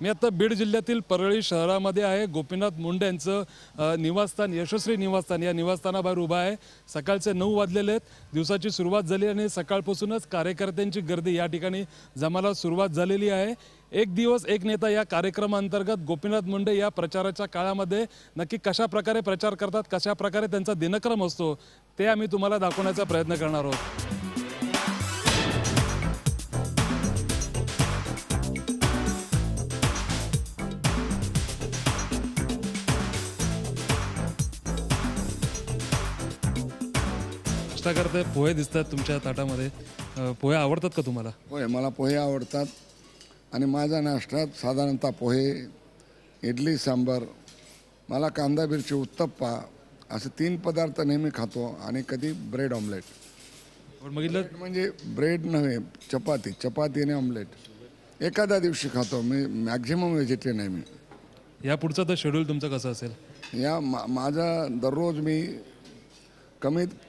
मी आता बीड जिल्ह्यातील परळी शहरामध्ये आहे। गोपीनाथ मुंडे यांचं निवासस्थान यशस्वी निवासस्थान या निवासस्थानाबाहेर उभा आहे। सकाळचे 9 वाजलेले आहेत, दिवसाची सुरुवात झाली आणि सकाळपासूनच कार्यकर्त्यांची गर्दी या ठिकाणी जमायला सुरुवात झालेली आहे। एक दिवस एक नेता या कार्यक्रमांतर्गत गोपीनाथ मुंडे या प्रचाराच्या काळामध्ये नक्की कशा प्रकारे प्रचार करतात, कशा प्रकारे त्यांचा दिनक्रम असतो ते आम्ही तुम्हाला दाखवण्याचा प्रयत्न करणार आहोत। करते पोहे दिसतात तुमच्या ताटामध्ये, पोहे आवडतात का तुम्हाला? होय, मला पोहे आवडतात आणि माझ्या नाश्त्यात साधारणतः पोहे, इडली सांबार, मला कांदा मिरची, उत्तप्पा असे 3 पदार्थ नेहमी खातो आणि कधी ब्रेड ऑमलेट। पण बघितलं म्हणजे ब्रेड नव्हे, चपाती, चपाती आणि ऑमलेट एखाद्या दिवशी खातो मी। मॅक्झिमम व्हेजिटेरियन आहे मी। या पुढचं तर शेड्यूल तुमचं कसं असेल? माझा दररोज मी कमीत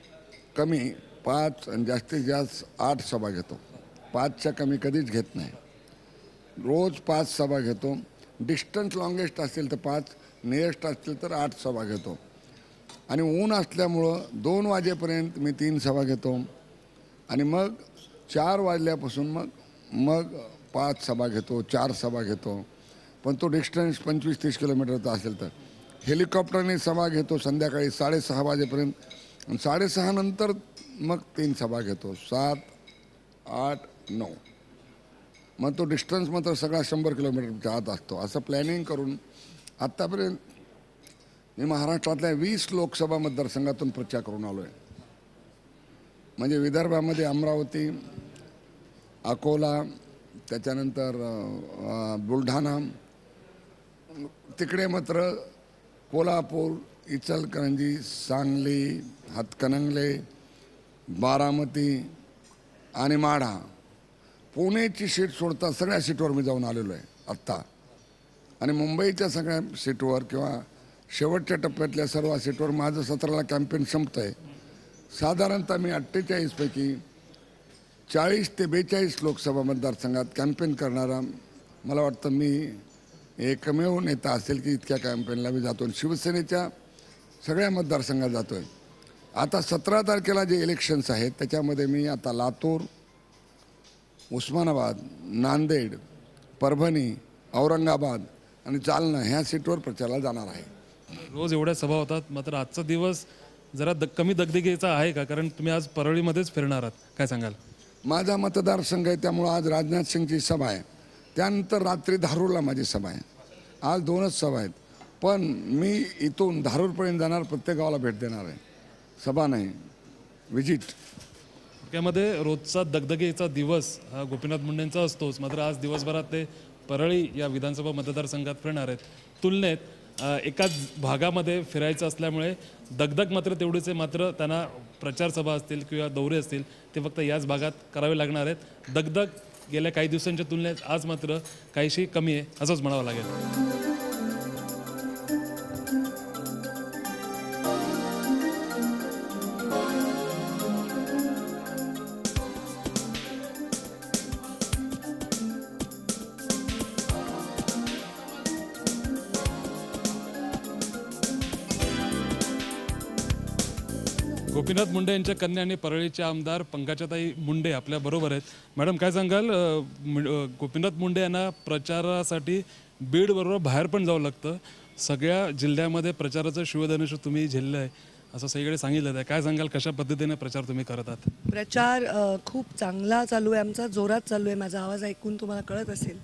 कमी 5 आणि जास्तीत जास्त 8 सभा घेतो। 5च्या कमी कधीच घेत नाही। रोज 5 सभा घेतो। डिस्टन्स लॉंगेस्ट असेल तर 5, नियरेस्ट असतील तर 8 सभा घेतो। आणि ऊन असल्यामुळं 2 वाजेपर्यंत मी 3 सभा घेतो आणि मग 4 वाजल्यापासून मग 5 सभा घेतो, 4 सभा घेतो। पण तो डिस्टन्स 25-30 किलोमीटरचा असेल तर हेलिकॉप्टरने सभा घेतो संध्याकाळी 6:30 वाजेपर्यंत आणि 6:30 नंतर मग 3 सभा घेतो, 7, 8, 9। मग तो डिस्टन्स मात्र सगळा 100 किलोमीटरच्या आत असतो। असं प्लॅनिंग करून आत्तापर्यंत मी महाराष्ट्रातल्या 20 लोकसभा मतदारसंघातून प्रचार करून आलो आहे। म्हणजे विदर्भामध्ये अमरावती, अकोला, त्याच्यानंतर बुलढाणा, तिकडे मात्र कोल्हापूर, इचलकरंजी, सांगली, हातकणंगले, बारामती आणि माढा, पुणेची सीट सोडता सगळ्या सीटवर मी जाऊन आलेलो आहे आत्ता। आणि मुंबईच्या सगळ्या सीटवर किंवा शेवटच्या टप्प्यातल्या सर्व सीटवर माझं 17ला कॅम्पेन संपतं आहे। साधारणतः मी 48 पैकी 40 ते 42 लोकसभा मतदारसंघात कॅम्पेन करणारा मला वाटतं मी एकमेव नेता असेल की इतक्या कॅम्पेनला मी जातो। शिवसेनेच्या सगळ्या मतदारसंघात जातो आहे। आता 17 तारखेला जे इलेक्शन्स आहेत त्याच्यामध्ये मी आता लातूर, उस्मानाबाद, नांदेड, परभणी, औरंगाबाद आणि जालना ह्या सीटवर प्रचाराला जाणार आहे। रोज एवढ्या सभा होतात, मात्र आजचा दिवस जरा कमी दगदगीचा आहे का? कारण तुम्ही आज परळीमध्येच फिरणार आहात, काय सांगाल? माझा मतदारसंघ आहे त्यामुळं आज राजनाथ सिंगची सभा आहे, त्यानंतर रात्री धारूरला माझी सभा आहे। आज 2च सभा आहेत, पण मी इथून धारूरपर्यंत जाणार, प्रत्येक गावाला भेट देणार आहे, सभा नाही, विजिट। त्यामध्ये रोजचा दगदगीचा दिवस हा गोपीनाथ मुंडेंचा असतोच, मात्र आज दिवसभरात ते परळी या विधानसभा मतदारसंघात फिरणार आहेत। तुलनेत एकाच भागामध्ये फिरायचं असल्यामुळे दगदग मात्र तेवढीच आहे, मात्र त्यांना प्रचार सभा असतील किंवा दौरे असतील ते फक्त याच भागात करावे लागणार आहेत। दगदग गेल्या काही दिवसांच्या तुलनेत आज मात्र काहीशी कमी आहे असंच म्हणावं लागेल। गोपीनाथ मुंडे यांच्या कन्या आणि परळीचे आमदार पंकजाताई मुंडे आपल्या बरोबर आहेत। मॅडम, काय सांगाल? गोपीनाथ मुंडे यांना प्रचारासाठी बीड बरोबर बाहेर पण जावं लागतं, सगळ्या जिल्ह्यामध्ये प्रचाराचं शिवधनुष्य तुम्ही झेललं आहे असं सगळीकडे सांगितलं आहे, काय सांगाल? कशा पद्धतीने प्रचार तुम्ही करत आहात? प्रचार खूप चांगला चालू आहे आमचा, जोरात चालू आहे। माझा आवाज ऐकून तुम्हाला कळत असेल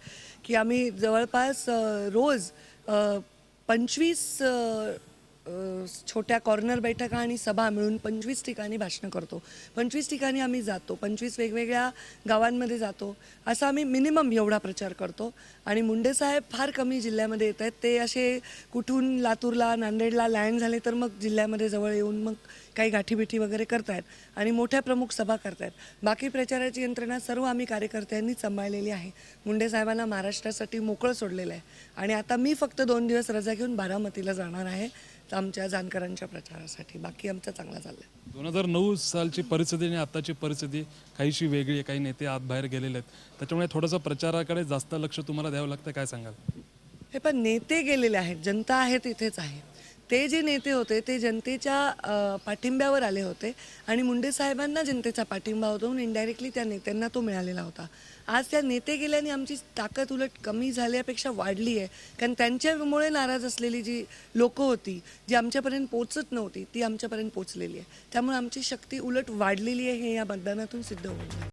की आम्ही जवळपास रोज 25 छोट्या कॉर्नर बैठका आणि सभा मिळून 25 ठिकाणी भाषणं करतो। 25 ठिकाणी आम्ही जातो, 25 वेगवेगळ्या गावांमध्ये जातो, असा आम्ही मिनिमम एवढा प्रचार करतो। आणि मुंडे साहेब फार कमी जिल्ह्यामध्ये येत आहेत, ते असे कुठून लातूरला, नांदेडला लँड झाले तर मग जिल्ह्यामध्ये जवळ येऊन मग काही गाठीबिठी वगैरे करतायत आणि मोठ्या प्रमुख सभा करतायत। बाकी प्रचाराची यंत्रणा सर्व आम्ही कार्यकर्त्यांनी सांभाळलेली आहे। मुंडे साहेबांना महाराष्ट्रासाठी मोकळं सोडलेलं आहे आणि आता मी फक्त 2 दिवस रजा घेऊन बारामतीला जाणार आहे आमच्या जानकरांच्या प्रचारासाठी। बाकी आमचं चांगलं चाललंय। 2009 सालची परिस्थिती आणि आताची परिस्थिती काहीशी वेगळी आहे, काही नेते आत बाहेर गेलेले आहेत, त्याच्यामुळे थोडंसं प्रचाराकडे जास्त लक्ष तुम्हाला द्यावं लागतं, काय सांगाल? हे पण नेते गेलेले आहेत, जनता आहे तिथेच आहे. ते जे नेते होते ते जनतेच्या पाठिंब्यावर आले होते आणि मुंडे साहेबांना जनतेचा पाठिंबा होता म्हणून इनडायरेक्टली त्या नेत्यांना तो मिळालेला होता. आज त्या नेते गेल्याने आमची ताकद उलट कमी झाल्यापेक्षा वाढली आहे, कारण त्यांच्यामुळे नाराज असलेली जी लोकं होती, जी आमच्यापर्यंत पोचत नव्हती, ती आमच्यापर्यंत पोचलेली आहे. त्यामुळे आमची शक्ती उलट वाढलेली आहे, हे या मतदानातून सिद्ध होईल.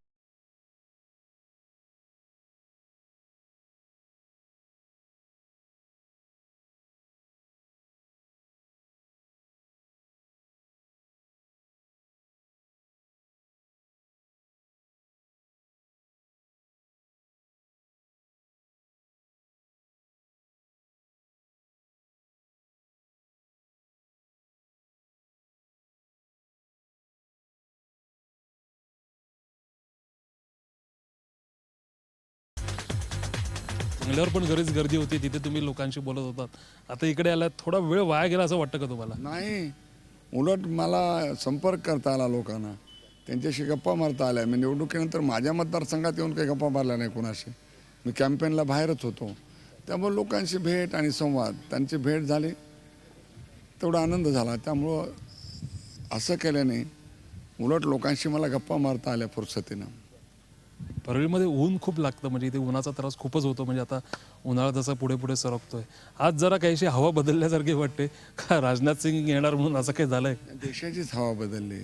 बंगल्यावर पण बरीच गर्दी होती, तिथे तुम्ही लोकांशी बोलत होतात. आता इकडे आलात, थोडा वेळ वाया गेला असं वाटतं का तुम्हाला? नाही, उलट मला संपर्क करता आला लोकांना, त्यांच्याशी गप्पा मारता आल्या. मी निवडणुकीनंतर माझ्या मतदारसंघात येऊन काही गप्पा मारल्या नाही कोणाशी. मी कॅम्पेनला बाहेरच होतो, त्यामुळे लोकांशी भेट आणि संवाद, त्यांची भेट झाली, तेवढा आनंद झाला. त्यामुळं असं केल्याने उलट लोकांशी मला गप्पा मारता आल्या फुरसतीनं. परळीमध्ये ऊन खूप लागतं, म्हणजे इथे उन्हाचा त्रास खूपच होतो. म्हणजे आता उन्हाळा जसा पुढे पुढे सरकतोय, आज जरा काहीशी हवा बदलल्यासारखी वाटते का? राजनाथ सिंग येणार म्हणून असं काही झालंय? देशाचीच हवा बदलली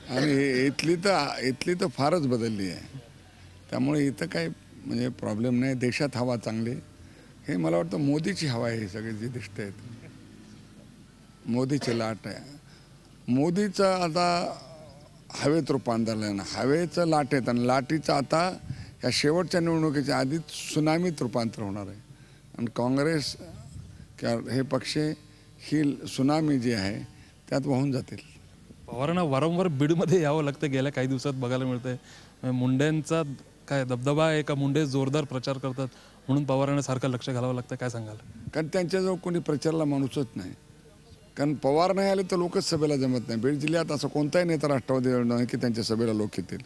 आणि इथली तर फारच बदलली आहे. त्यामुळे इथं काही म्हणजे प्रॉब्लेम नाही. देशात हवा चांगली. हे मला वाटतं मोदीची हवा आहे. ही सगळी जी दिसते मोदीची लाट आहे. मोदीचं आता हवेत रूपांतर झालं ना, हवेचं लाट आहेत आणि लाटीचं आता या शेवटच्या निवडणुकीच्या आधीच सुनामीत रूपांतर होणार आहे. आणि काँग्रेस किंवा हे पक्ष ही सुनामी जी आहे त्यात वाहून जातील. पवारांना वारंवार बीडमध्ये यावं लागतं, गेल्या काही दिवसात बघायला मिळतंय. मुंडेंचा काय दबदबा आहे का? मुंडे जोरदार प्रचार करतात म्हणून पवारांना सारखं लक्ष घालावं लागतं, काय सांगाल? कारण त्यांच्याजवळ कोणी प्रचाराला माणूसच नाही. कारण पवार नाही आले तर लोकच सभेला जमत नाही. बीड जिल्ह्यात असं कोणताही नेता राष्ट्रवादी नाही की त्यांच्या सभेला लोक येतील.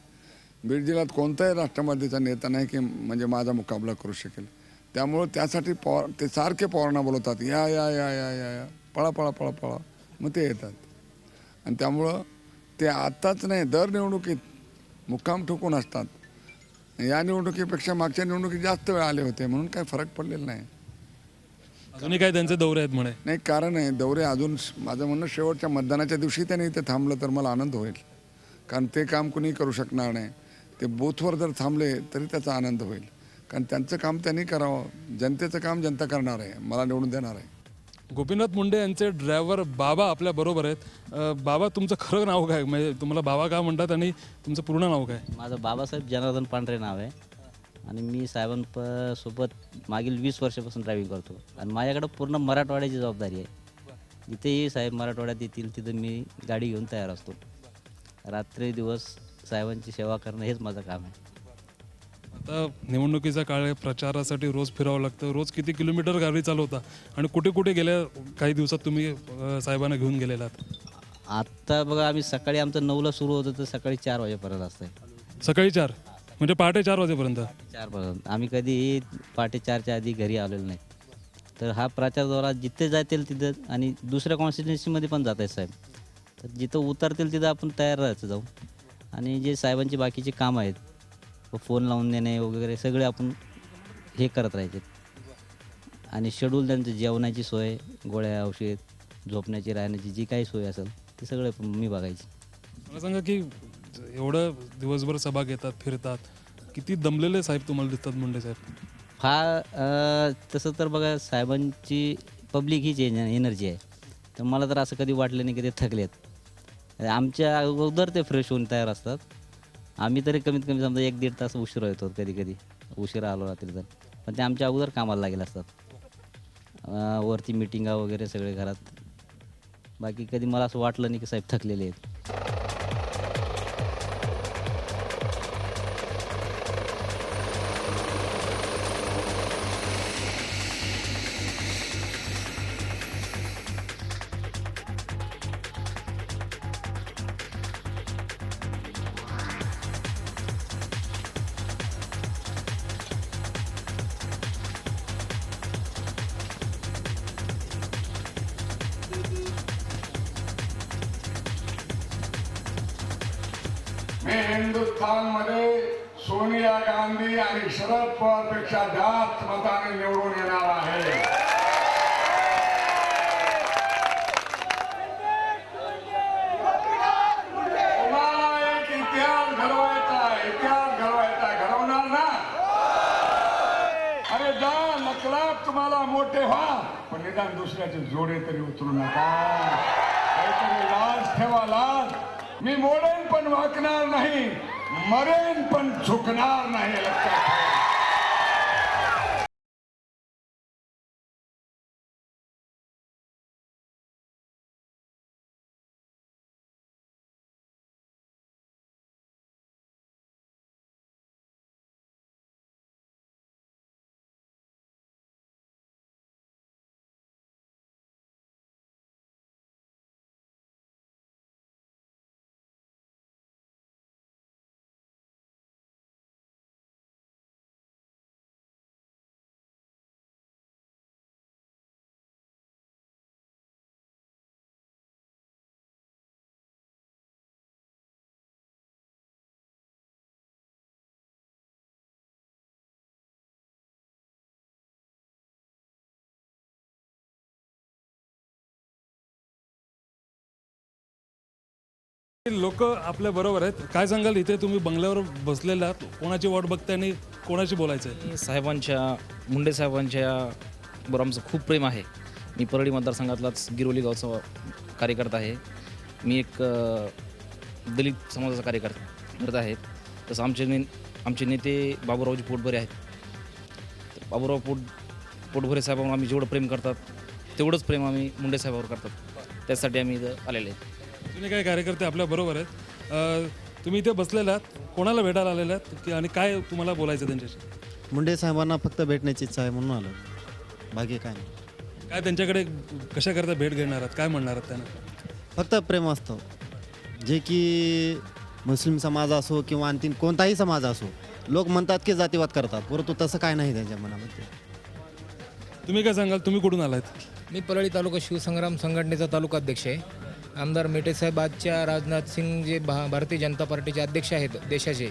बीड जिल्ह्यात कोणताही राष्ट्रवादीचा नेता नाही की म्हणजे माझा मुकाबला करू शकेल. त्यामुळं त्यासाठी पवार ते सारखे पवारांना बोलवतात, या या या या या या पळा पळा पळा पळा, मग ते येतात. आणि त्यामुळं ते आत्ताच नाही, दर निवडणुकीत मुक्काम ठोकून असतात. या निवडणुकीपेक्षा मागच्या निवडणुकीत जास्त वेळ आले होते म्हणून काही फरक पडलेला नाही. अजूनही काय त्यांचे दौरे आहेत म्हणे? नाही, कारण आहे दौरे अजून. माझं म्हणणं शेवटच्या मतदानाच्या दिवशी त्याने इथे थांबलं तर मला आनंद होईल, कारण ते काम कुणी करू शकणार नाही. ते बूथवर जर थांबले तरी त्याचा आनंद होईल, कारण त्यांचं काम त्यांनी करावं. जनतेचं काम जनता करणार आहे, मला निवडून देणार आहे. गोपीनाथ मुंडे यांचे ड्रायव्हर बाबा आपल्या बरोबर आहेत. बाबा, तुमचं खरं नाव काय? म्हणजे तुम्हाला बाबा का म्हणतात आणि तुमचं पूर्ण नाव काय? माझं बाबासाहेब जनार्दन पांढरे नाव आहे आणि मी साहेबांसोबत मागील 20 वर्षापासून ड्रायव्हिंग करतो. आणि माझ्याकडं पूर्ण मराठवाड्याची जबाबदारी आहे. जिथेही साहेब मराठवाड्यात येतील तिथं मी गाडी घेऊन तयार असतो. रात्री दिवस साहेबांची सेवा करणं हेच माझं काम आहे. आता निवडणुकीचा काळ आहे, प्रचारासाठी रोज फिरावं लागतं. रोज किती किलोमीटर गाडी चालवता आणि कुठे कुठे गेल्या काही दिवसात तुम्ही साहेबांना घेऊन गेलेलात? आत्ता बघा, आम्ही सकाळी आमचं 9ला सुरू होतं तर सकाळी 4 वाजेपर्यंत असतं. सकाळी 4 म्हणजे पहाटे 4 वाजेपर्यंत? 4पर्यंत. आम्ही कधी पहाटे 4च्या आधी घरी आलेलो नाही. तर हा प्रचार दौरा जिथे जातील तिथं, आणि दुसऱ्या कॉन्स्टिट्युन्सीमध्ये पण जात आहे साहेब, तर जिथं उतरतील तिथं आपण तयार राहायचं जाऊ. आणि जे साहेबांची बाकीचे कामं आहेत, फोन लावून देणे वगैरे सगळे आपण हे करत राहायचे. आणि शेड्यूल त्यांचं, जेवणाची सोय, गोळ्या औषध, झोपण्याची, राहण्याची जी काही सोय असेल ते सगळे मी बघायची. मला सांगा की एवढं दिवसभर सभा घेतात, फिरतात, किती दमलेले साहेब तुम्हाला दिसतात मुंडे साहेब? तसं तर बघा, साहेबांची पब्लिक हीच एनर्जी आहे. तर मला तर असं कधी वाटलं नाही की ते थकलेत. आमच्या अगोदर ते फ्रेश होऊन तयार असतात. आम्ही तरी कमीत कमी समजा 1-1.5 तास उशिरा येतो, कधी कधी उशिरा आलो रात्री तर. पण ते आमच्या अगोदर कामाला लागेल असतात. वरती मिटिंगा वगैरे सगळे घरात. बाकी कधी मला असं वाटलं नाही की साहेब थकलेले आहेत. मी हिंदुस्थानमध्ये सोनिया गांधी आणि शरद पवार पेक्षा जास्त मताने निवडून येणार आहे. तुम्हाला एक इतिहास घडवायचा आहे, इतिहास घडवायचा आहे. घडवणार ना? अरे जा लकलात तुम्हाला मोठे व्हा, पण निदान दुसऱ्याचे जोडे तरी उचलू नका. काहीतरी लाज ठेवा, लाज. मी मोडेन पण वाकणार नाही, मरेन पण झुकणार नाही, लक्षात ठेवा. लोक आपल्या बरोबर आहेत. काय सांगाल, इथे तुम्ही बंगल्यावर बसलेला आहात, कोणाची वाट बघताय आणि कोणाशी बोलायचं आहे? साहेबांच्या मुंडे साहेबांच्या बरोबर आमचं खूप प्रेम आहे. मी परळी मतदारसंघातलाच गिरोली गावचा कार्यकर्ता आहे. मी एक दलित समाजाचा कार्यकर्ता आहे. तसं आमचे नेते बाबूरावजी पोटभरे आहेत. तर बाबूराव पोटभरे साहेबांवर आम्ही जेवढं प्रेम करतात तेवढंच प्रेम आम्ही मुंडे साहेबांवर करतात. त्यासाठी आम्ही इथं आलेले आहेत. तुम्ही काही कार्यकर्ते आपल्या बरोबर आहेत. तुम्ही इथे बसलेला आहात, कोणाला भेटायला आलेले आहात की आणि काय तुम्हाला बोलायचं त्यांच्याशी? मुंडे साहेबांना फक्त भेटण्याची इच्छा आहे म्हणून आलो, बाकी काय नाही. काय त्यांच्याकडे कशा करता भेट घेणार आहात, काय म्हणणार आहात त्यांना? फक्त प्रेम असतं, जे की मुस्लिम समाज असो किंवा आणखीन कोणताही समाज असो. लोक म्हणतात की जातीवाद करतात, परंतु तसं काय नाही त्यांच्या मनामध्ये. तुम्ही काय सांगाल, तुम्ही कुठून आलात? मी परळी तालुका शिवसंग्राम संघटनेचा तालुका अध्यक्ष आहे. आमदार मेटेसाहेब आजच्या राजनाथ सिंग जे भारतीय जनता पार्टीचे अध्यक्ष आहेत देशाचे,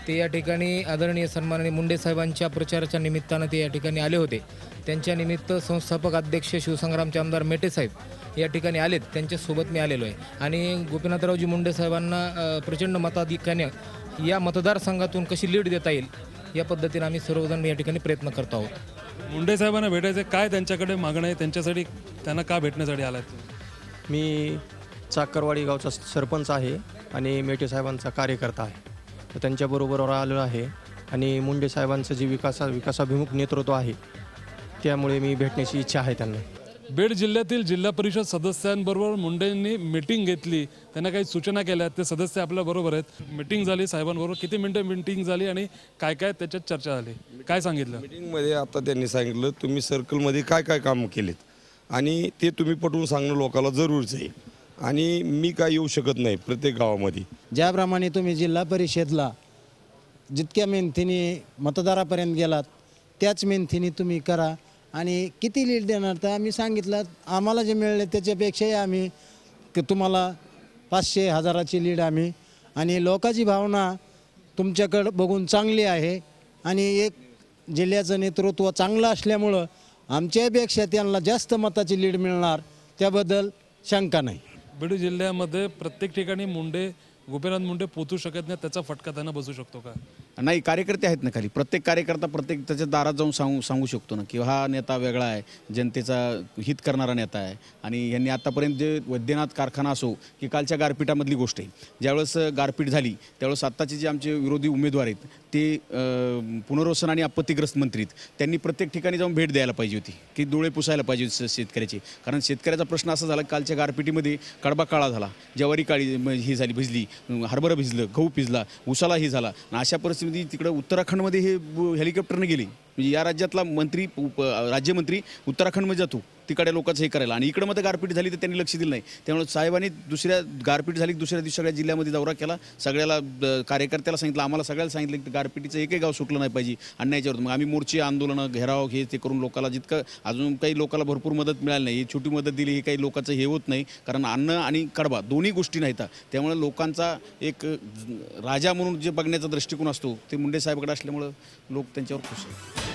ते या ठिकाणी आदरणीय सन्माननीय मुंडे साहेबांच्या प्रचाराच्या निमित्तानं ते या ठिकाणी आले होते. त्यांच्या निमित्त संस्थापक अध्यक्ष शिवसंग्रामचे आमदार मेटेसाहेब या ठिकाणी आलेत, त्यांच्यासोबत मी आलेलो आहे. आणि गोपीनाथरावजी मुंडे साहेबांना प्रचंड मताधिक्याने या मतदारसंघातून कशी लीड देता येईल या पद्धतीने आम्ही सर्वजण या ठिकाणी प्रयत्न करत आहोत. मुंडे साहेबांना भेटायचं, काय त्यांच्याकडे मागणं आहे, त्यांच्यासाठी त्यांना का भेटण्यासाठी आलात? मी चाकरवाडी गावचा सरपंच आहे आणि मेटे साहेबांचा कार्यकर्ता आहे. तर त्यांच्याबरोबर आलेलो आहे आणि मुंडे साहेबांचं जे विकासाभिमुख नेतृत्व आहे त्यामुळे मी भेटण्याची इच्छा आहे त्यांना. बीड जिल्ह्यातील जिल्हा परिषद सदस्यांबरोबर मुंडेंनी मिटिंग घेतली, त्यांना काही सूचना केल्या. ते सदस्य आपल्या बरोबर आहेत. मिटिंग झाली साहेबांबरोबर, किती मिनिटं मिटिंग झाली आणि काय काय त्याच्यात चर्चा झाली, काय सांगितलं? मीटिंगमध्ये आता त्यांनी सांगितलं तुम्ही सर्कलमध्ये काय काय कामं केलेत आणि ते तुम्ही पटवून सांगणं लोकांना जरूरच आहे. आणि मी काय येऊ शकत नाही प्रत्येक गावामध्ये. ज्याप्रमाणे तुम्ही जिल्हा परिषदला जितक्या मेहनतीने मतदारापर्यंत गेलात त्याच मेहनतीने तुम्ही करा. आणि किती लीड देणार तर आम्ही सांगितलं, आम्हाला जे मिळले त्याच्यापेक्षाही आम्ही की तुम्हाला 500,000ची लीड आम्ही. आणि लोकांची भावना तुमच्याकडं बघून चांगली आहे आणि एक जिल्ह्याचं नेतृत्व चांगलं असल्यामुळं आमच्यापेक्षा त्यांना जास्त मताची लीड मिळणार, त्याबद्दल शंका नाही. बीड जिल्ह्यामध्ये प्रत्येक ठिकाणी गोपीनाथ मुंडे पोचू शकत नाही, त्याचा फटका त्यांना बसू शकतो का? नाही, कार्यकर्ते आहेत ना खाली. प्रत्येक कार्यकर्ता प्रत्येक त्याच्या दारात जाऊन सांगू शकतो ना की हा नेता वेगळा आहे, जनतेचा हित करणारा नेता आहे. आणि यांनी आत्तापर्यंत जे वैद्यनाथ कारखाना असो की कालच्या गारपीटामधली गोष्ट आहे, ज्यावेळेस गारपीट झाली त्यावेळेस आत्ताचे जे आमचे विरोधी उमेदवार आहेत ते पुनर्वसन आणि आपत्तीग्रस्त मंत्री त्यांनी प्रत्येक ठिकाणी जाऊन भेट द्यायला पाहिजे होती, की डोळे पुसायला पाहिजे होते शेतकऱ्याचे. कारण शेतकऱ्याचा प्रश्न असा झाला, कालच्या गारपिटीमध्ये कडबा काळा झाला, ज्वारी काळी ही झाली, भिजली, हरभरा भिजलं, गहू भिजला, उसाला ही झाला. अशा परिस्थितीमध्ये तिकडं उत्तराखंडमध्ये हे हेलिकॉप्टरने गेले म्हणजे या राज्यातला मंत्री राज्यमंत्री उत्तराखंडमध्ये जातो तिकडे लोकांचं हे करायला, आणि इकडं मध्ये गारपीट झाली तर त्यांनी लक्ष दिलं नाही. त्यामुळे साहेबांनी गारपीट झाली दुसऱ्या दिवशी सगळ्या जिल्ह्यामध्ये दौरा केला, सगळ्याला कार्यकर्त्याला सांगितलं, आम्हाला सगळ्याला सांगितलं की गारपिटीचं एकही गाव सुटलं नाही पाहिजे अन्यायाच्यावर. मग आम्ही मोर्चे, आंदोलनं, घेराव हे ते करून लोकांना जितकं अजून काही लोकांना भरपूर मदत मिळाली नाही. ही छोटी मदत दिली ही काही लोकांचं हे होत नाही, कारण अन्न आणि कडबा दोन्ही गोष्टी नाहीत. त्यामुळे लोकांचा एक राजा म्हणून जे बघण्याचा दृष्टिकोन असतो ते मुंडे साहेबांकडे असल्यामुळं लोक त्यांच्यावर खुश आहेत.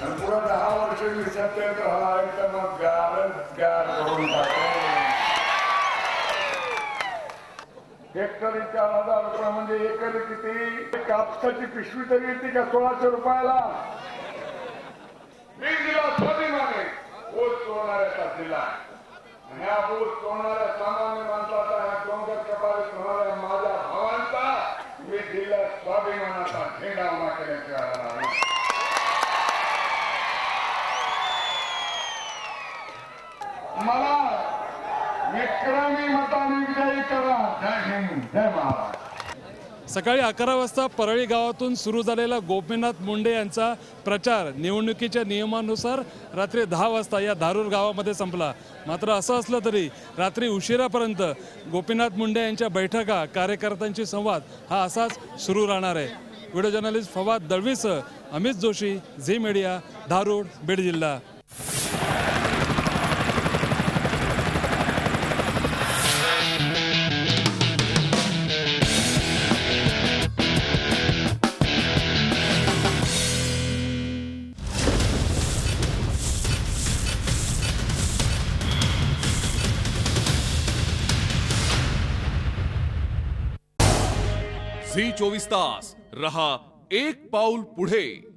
पुढे 10 वर्ष विसरते तर हा एकदम गारच गार करून टाकतो. हेक्टरी 4,000 रुपये म्हणजे एकरी किती? कापसाची पिशवी तरी येते का 1,600 रुपयाला? मी दिला स्वाभिमाने ऊस चोरणाऱ्याचा दिला. ह्या ऊस चोरणाऱ्या सामान्य माणसाचा, ह्या डोंगर कपारीत होणाऱ्या माझ्या भावांचा मी दिला स्वाभिमानाचा झेंडा उभा केल्याचे आहे. मला विक्रमी मताने विजयी करा. जय हिंद, जय महाराष्ट्र. सकाळी 11 वाजता परळी गावातून सुरू झालेला गोपीनाथ मुंडे यांचा प्रचार निवडणुकीच्या नियमानुसार रात्री 10 वाजता या धारूर गावामध्ये संपला. मात्र असं असलं तरी रात्री उशिरापर्यंत गोपीनाथ मुंडे यांच्या बैठका, कार्यकर्त्यांची संवाद हा असाच सुरू राहणार आहे. व्हिडिओ जर्नलिस्ट फवाद दळवीसह अमित जोशी, झी मीडिया, धारूर, बीड जिल्हा. झी 24 तास रहा एक पाऊल पुढे.